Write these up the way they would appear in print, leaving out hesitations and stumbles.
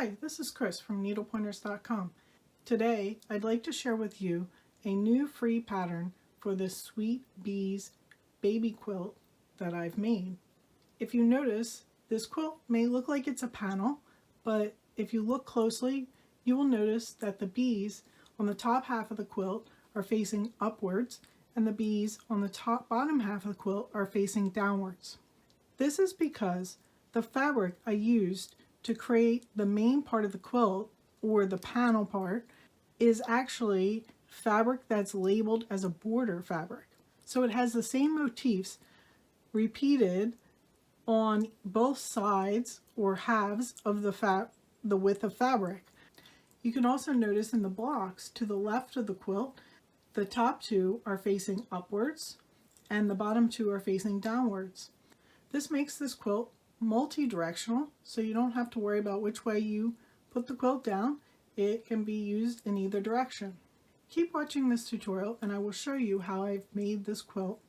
Hi, this is Chris from needlepointers.com. Today, I'd like to share with you a new free pattern for this Sweet Bees baby quilt that I've made. If you notice, this quilt may look like it's a panel, but if you look closely, you will notice that the bees on the top half of the quilt are facing upwards, and the bees on the bottom half of the quilt are facing downwards. This is because the fabric I used to create the main part of the quilt, or the panel part, is actually fabric that's labeled as a border fabric. So it has the same motifs repeated on both sides or halves of the width of fabric. You can also notice in the blocks to the left of the quilt, the top two are facing upwards and the bottom two are facing downwards. This makes this quilt multi-directional, so you don't have to worry about which way you put the quilt down. It can be used in either direction. Keep watching this tutorial and I will show you how I've made this quilt.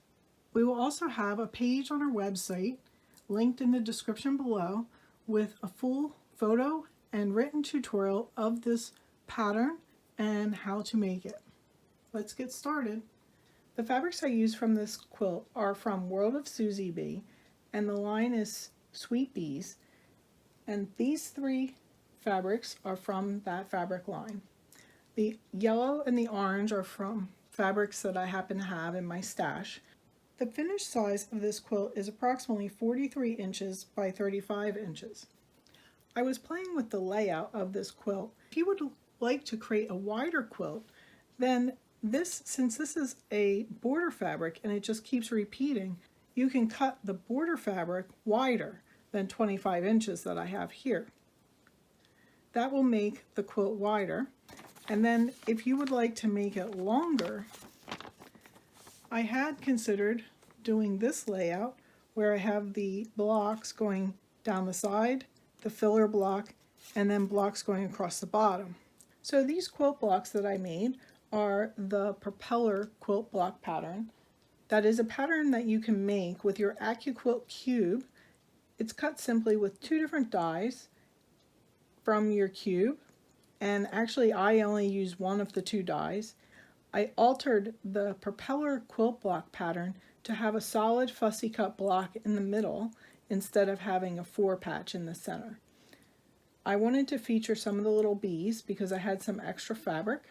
We will also have a page on our website linked in the description below with a full photo and written tutorial of this pattern and how to make it. Let's get started. The fabrics I use from this quilt are from World of SusyBee, and the line is Sweet Bees, and these three fabrics are from that fabric line. The yellow and the orange are from fabrics that I happen to have in my stash. The finished size of this quilt is approximately 43 inches by 35 inches. I was playing with the layout of this quilt. If you would like to create a wider quilt, then since this is a border fabric and it just keeps repeating, you can cut the border fabric wider than 25 inches that I have here. That will make the quilt wider. And then if you would like to make it longer, I had considered doing this layout where I have the blocks going down the side, the filler block, and then blocks going across the bottom. So these quilt blocks that I made are the propeller quilt block pattern. That is a pattern that you can make with your Accuquilt cube. It's cut simply with two different dies from your cube, and actually I only use one of the two dies. I altered the propeller quilt block pattern to have a solid fussy cut block in the middle instead of having a 4 patch in the center. I wanted to feature some of the little bees because I had some extra fabric,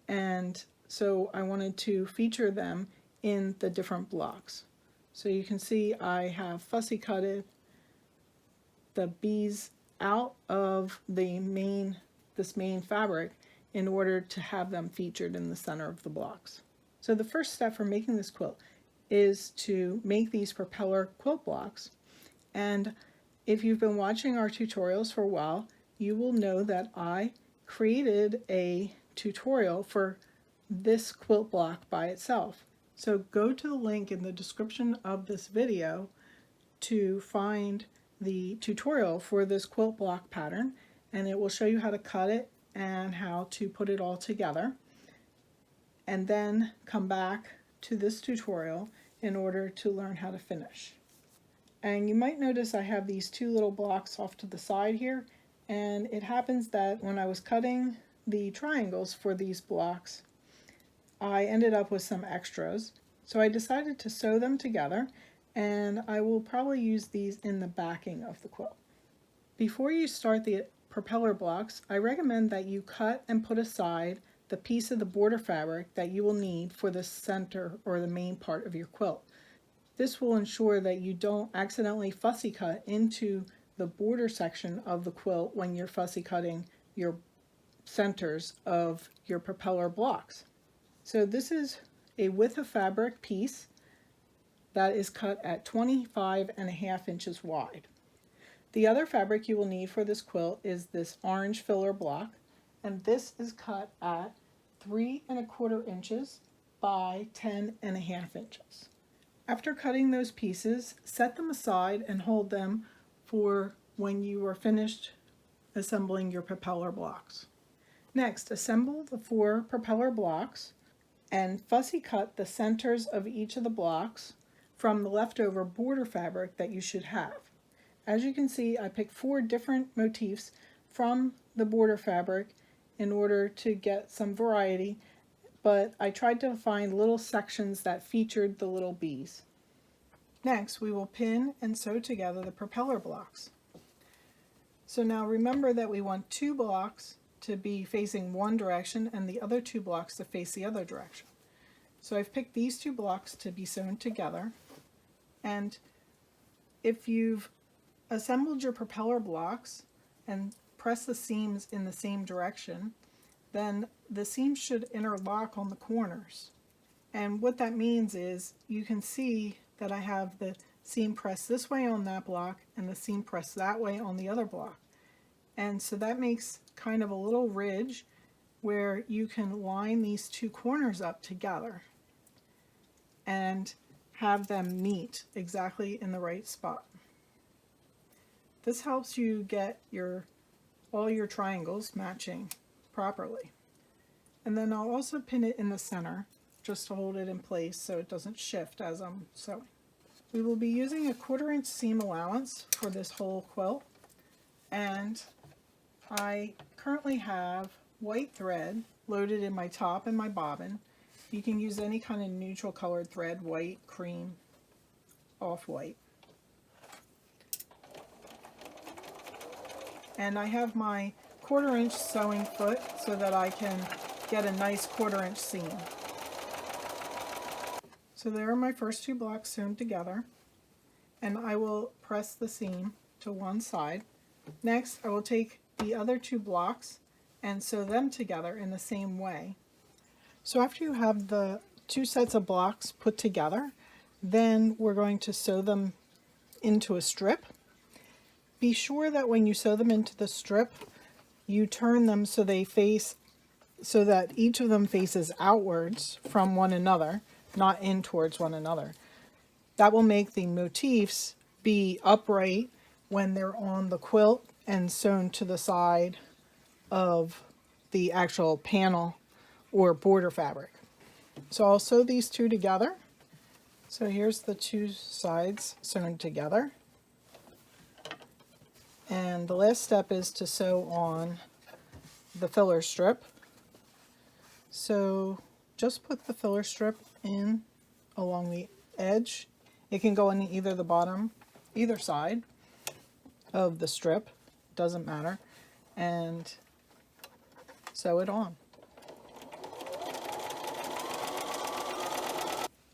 and so I wanted to feature them in the different blocks. So you can see I have fussy cutted the bees out of this main fabric in order to have them featured in the center of the blocks. So the first step for making this quilt is to make these propeller quilt blocks. And if you've been watching our tutorials for a while, you will know that I created a tutorial for this quilt block by itself. So go to the link in the description of this video to find the tutorial for this quilt block pattern, and it will show you how to cut it and how to put it all together. And then come back to this tutorial in order to learn how to finish. And you might notice I have these two little blocks off to the side here, and it happens that when I was cutting the triangles for these blocks, I ended up with some extras, so I decided to sew them together, and I will probably use these in the backing of the quilt. Before you start the propeller blocks, I recommend that you cut and put aside the piece of the border fabric that you will need for the center or the main part of your quilt. This will ensure that you don't accidentally fussy cut into the border section of the quilt when you're fussy cutting your centers of your propeller blocks. So this is a width of fabric piece that is cut at 25.5 inches wide. The other fabric you will need for this quilt is this orange filler block, and this is cut at 3¼ inches by 10.5 inches. After cutting those pieces, set them aside and hold them for when you are finished assembling your propeller blocks. Next, assemble the 4 propeller blocks and fussy cut the centers of each of the blocks from the leftover border fabric that you should have. As you can see, I picked 4 different motifs from the border fabric in order to get some variety, but I tried to find little sections that featured the little bees. Next, we will pin and sew together the propeller blocks. So now remember that we want 2 blocks to be facing one direction and the other 2 blocks to face the other direction. So I've picked these 2 blocks to be sewn together, and if you've assembled your propeller blocks and press the seams in the same direction, then the seams should interlock on the corners. And what that means is you can see that I have the seam pressed this way on that block and the seam pressed that way on the other block. And so that makes kind of a little ridge where you can line these 2 corners up together and have them meet exactly in the right spot. This helps you get all your triangles matching properly. And then I'll also pin it in the center just to hold it in place so it doesn't shift as I'm sewing. We will be using a 1/4 inch seam allowance for this whole quilt, and I currently have white thread loaded in my top and my bobbin. You can use any kind of neutral colored thread, white, cream, off-white. And I have my 1/4 inch sewing foot so that I can get a nice 1/4 inch seam. So there are my first 2 blocks sewn together, and I will press the seam to one side. Next, I will take the other 2 blocks and sew them together in the same way. So after you have the 2 sets of blocks put together, then we're going to sew them into a strip. Be sure that when you sew them into the strip, you turn them so that each of them faces outwards from one another, not in towards one another. That will make the motifs be upright when they're on the quilt and sewn to the side of the actual panel or border fabric. So I'll sew these 2 together. So here's the 2 sides sewn together. And the last step is to sew on the filler strip. So just put the filler strip in along the edge. It can go on either side of the strip, doesn't matter, and sew it on.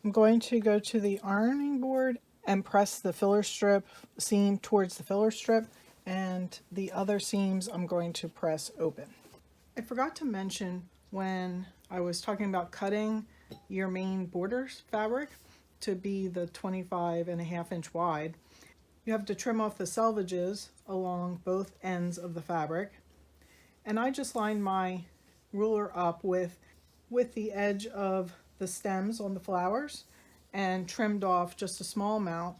I'm going to go to the ironing board and press the filler strip seam towards the filler strip, and the other seams I'm going to press open. I forgot to mention when I was talking about cutting your main border fabric to be the 25.5 inch wide, you have to trim off the selvages along both ends of the fabric. And I just lined my ruler up with the edge of the stems on the flowers and trimmed off just a small amount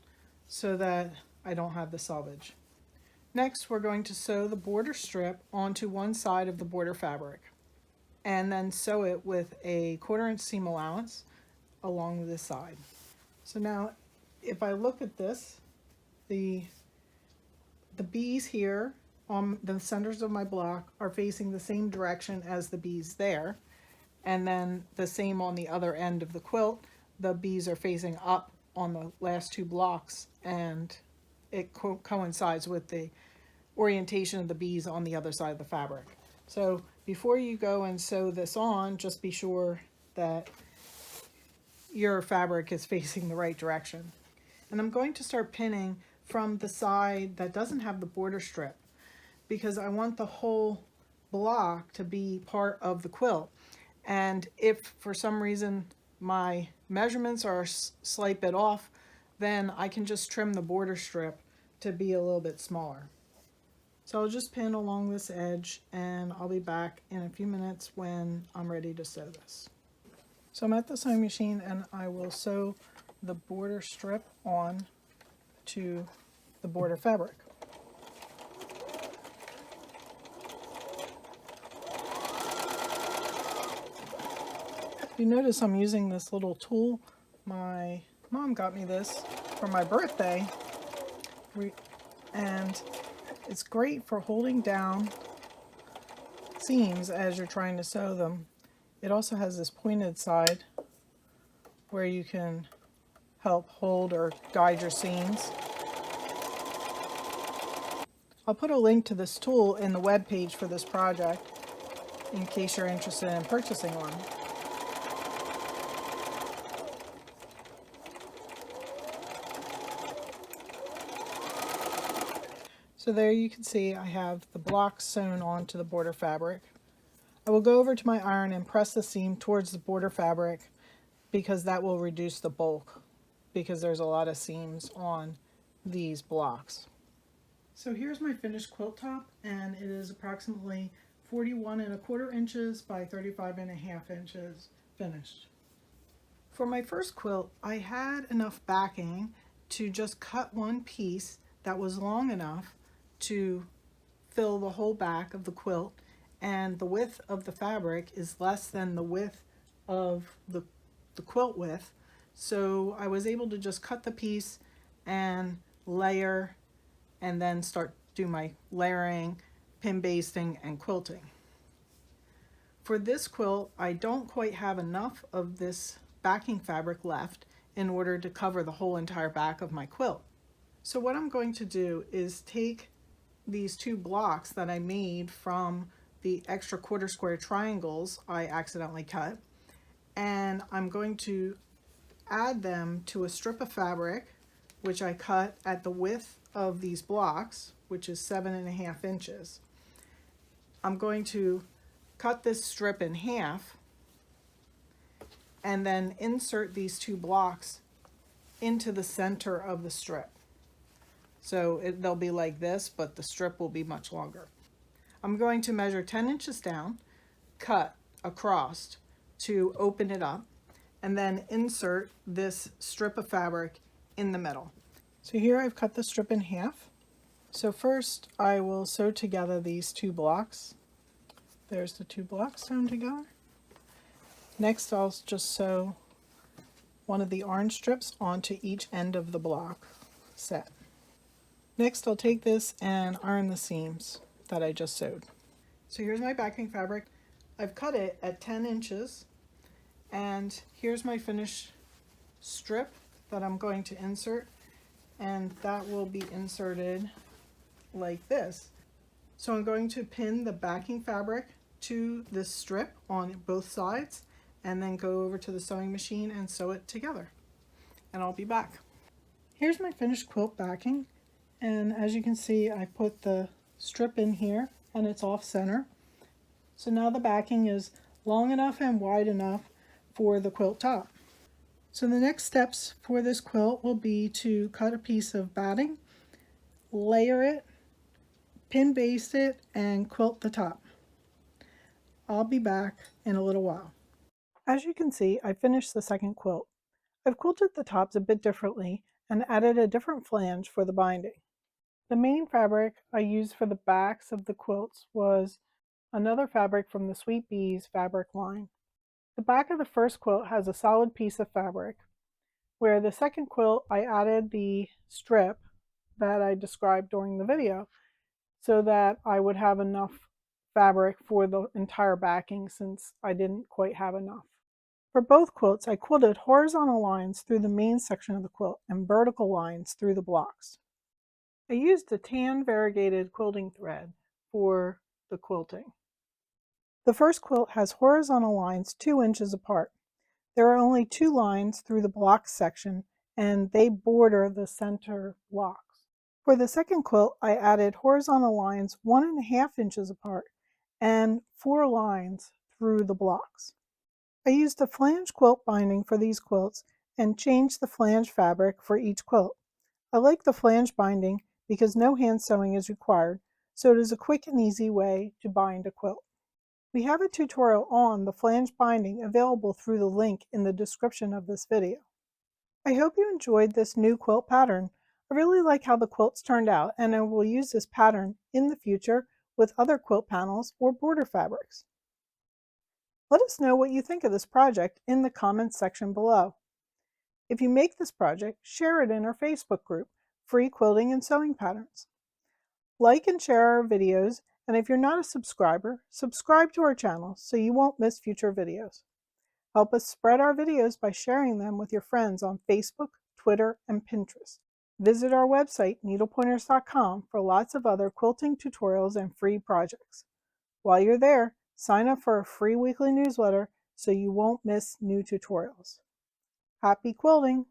so that I don't have the selvage. Next, we're going to sew the border strip onto one side of the border fabric and then sew it with a 1/4 inch seam allowance along this side. So now if I look at this, the bees here on the centers of my block are facing the same direction as the bees there, and then the same on the other end of the quilt. The bees are facing up on the last 2 blocks, and it coincides with the orientation of the bees on the other side of the fabric. So before you go and sew this on, just be sure that your fabric is facing the right direction. And I'm going to start pinning from the side that doesn't have the border strip, because I want the whole block to be part of the quilt. And if for some reason my measurements are a slight bit off, then I can just trim the border strip to be a little bit smaller. So I'll just pin along this edge, and I'll be back in a few minutes when I'm ready to sew this. So I'm at the sewing machine, and I will sew the border strip on to the border fabric. You notice I'm using this little tool. My mom got me this for my birthday, and it's great for holding down seams as you're trying to sew them. It also has this pointed side where you can help hold or guide your seams. I'll put a link to this tool in the web page for this project in case you're interested in purchasing one. So there you can see I have the blocks sewn onto the border fabric. I will go over to my iron and press the seam towards the border fabric because that will reduce the bulk because there's a lot of seams on these blocks. So here's my finished quilt top, and it is approximately 41¼ inches by 35½ inches finished. For my first quilt, I had enough backing to just cut one piece that was long enough to fill the whole back of the quilt, and the width of the fabric is less than the width of the quilt width. So I was able to just cut the piece and layer and then start do my layering, pin basting, and quilting. For this quilt, I don't quite have enough of this backing fabric left in order to cover the whole entire back of my quilt. So what I'm going to do is take these two blocks that I made from the extra quarter square triangles I accidentally cut, and I'm going to add them to a strip of fabric which I cut at the width of these blocks, which is 7½ inches. I'm going to cut this strip in half and then insert these two blocks into the center of the strip. So they'll be like this, but the strip will be much longer. I'm going to measure 10 inches down, cut across to open it up, and then insert this strip of fabric in the middle. So here I've cut the strip in half. So first I will sew together these two blocks. There's the two blocks sewn together. Next I'll just sew one of the orange strips onto each end of the block set. Next I'll take this and iron the seams that I just sewed. So here's my backing fabric. I've cut it at 10 inches, and here's my finished strip that I'm going to insert, and that will be inserted like this. So I'm going to pin the backing fabric to this strip on both sides and then go over to the sewing machine and sew it together. And I'll be back. Here's my finished quilt backing, and as you can see I put the strip in here and it's off center. So now the backing is long enough and wide enough for the quilt top. So the next steps for this quilt will be to cut a piece of batting, layer it, pin baste it, and quilt the top. I'll be back in a little while. As you can see, I finished the second quilt. I've quilted the tops a bit differently and added a different flange for the binding. The main fabric I used for the backs of the quilts was another fabric from the SusyBee fabric line. The back of the first quilt has a solid piece of fabric, where the second quilt I added the strip that I described during the video so that I would have enough fabric for the entire backing since I didn't quite have enough. For both quilts, I quilted horizontal lines through the main section of the quilt and vertical lines through the blocks. I used a tan variegated quilting thread for the quilting. The first quilt has horizontal lines 2 inches apart. There are only 2 lines through the block section, and they border the center blocks. For the second quilt, I added horizontal lines 1½ inches apart and 4 lines through the blocks. I used a flange quilt binding for these quilts and changed the flange fabric for each quilt. I like the flange binding because no hand sewing is required, so it is a quick and easy way to bind a quilt. We have a tutorial on the flange binding available through the link in the description of this video. I hope you enjoyed this new quilt pattern. I really like how the quilts turned out, and I will use this pattern in the future with other quilt panels or border fabrics. Let us know what you think of this project in the comments section below. If you make this project, share it in our Facebook group, Free Quilting and Sewing Patterns. Like and share our videos And if you're not a subscriber, subscribe to our channel so you won't miss future videos. Help us spread our videos by sharing them with your friends on Facebook, Twitter, and Pinterest. Visit our website, needlepointers.com, for lots of other quilting tutorials and free projects. While you're there, sign up for a free weekly newsletter so you won't miss new tutorials. Happy quilting!